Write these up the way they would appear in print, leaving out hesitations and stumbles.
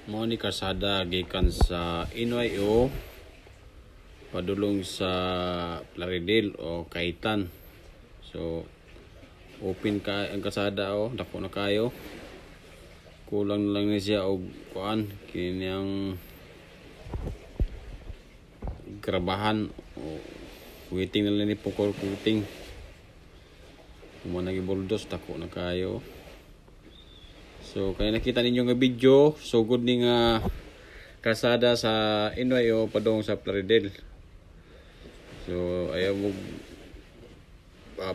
Mao ni kasada gikan sa NYO padulong sa Plaridel o Kaitan. So open ka ang kasada dako na kayo. Kulang lang ni siya og kuan kinyang grabahan o waiting na lang ni pukol kuting. Kung mo nagibuldos dako na kayo. So kaya nakita ninyo nga video, so good ni nga kasada sa NYO padong sa Plaridel. So ayaw mo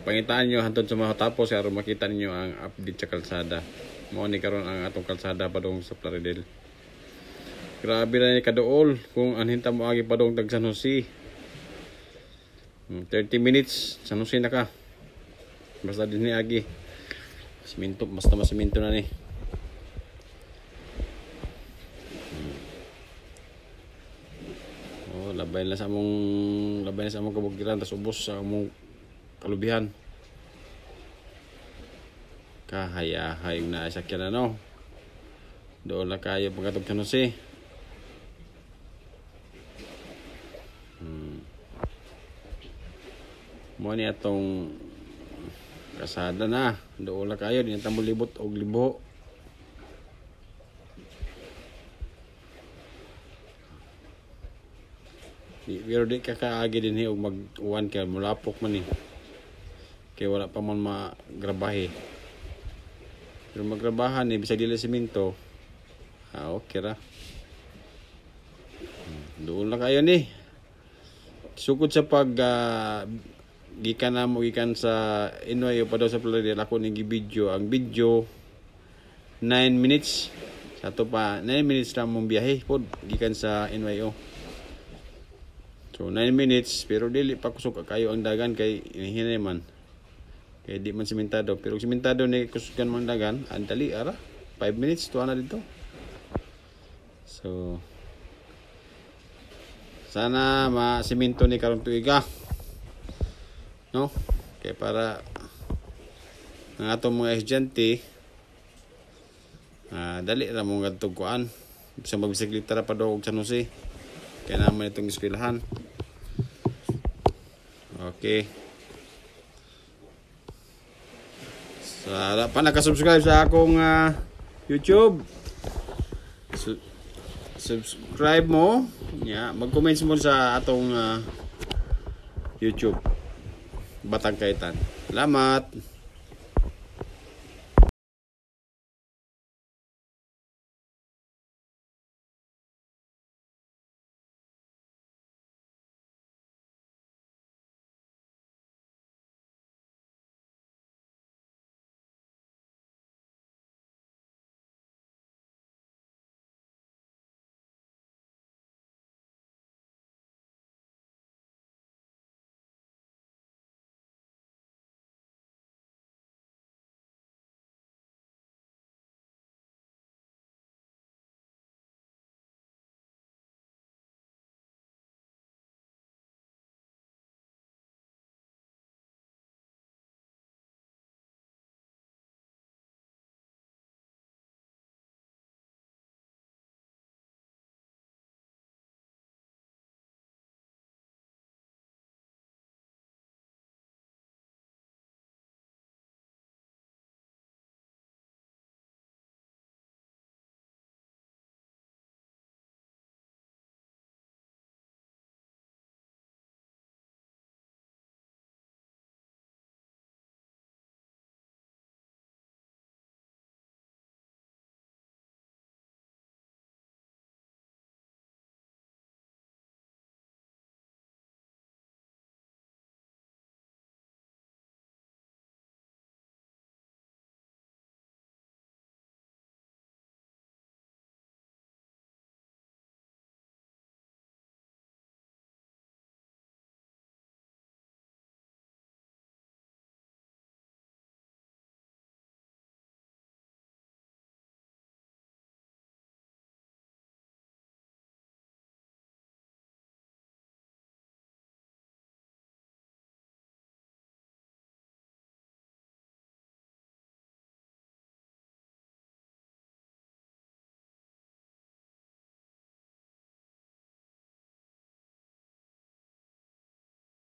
pangitaan nyo hantod sa mga tapos aron makita ninyo ang update sa kalsada. Mao ni karon ang atong kalsada padong sa Plaridel. Grabe na ni kaduol kung anhinta mo agi padong tag San Jose. 30 minutes San Jose na ka. Basta din ni agi. Siminto, basta masiminto na ni. Labay na sa among kabukiran tas ubos sa among kalubihan. Kahayahay na sakyan na doon lang kayo pagkatog San Jose. Mo ni atong kasada na doon lang kayo din tamo libot og libo. Pero di ka kaagi din og mag-uwan kaya mulapok man kaya wala pa man magrabahe. Pero magrabahan bisag dili semento okay ra. Doon lang kayo ni sukod sa pag gikan sa NYO pa daw sa Plaridel ako ning video. Ang video 9 minutes sa to pa 9 minutes lang mong biyahe pod gikan sa NYO. So 9 minutes pero dili pa kusog kayo ang dagan kay hinahinay man. Kay di man simentado pero simentado ni kusugan man dagan ang dali ara 5 minutes tuwa na dito. So sana ma-semento ni karon tuiga. No? Kay para ang atong mga estudyante dali ra mo ngadtog kuan. Bisa magbisikleta ra pa daw og San Jose. Kaya naman itong eskwelahan. Okay. Sa pa nakasubscribe sa akong YouTube. Subscribe mo. Mag-comment mo sa atong YouTube. Batang Kaitan. Salamat.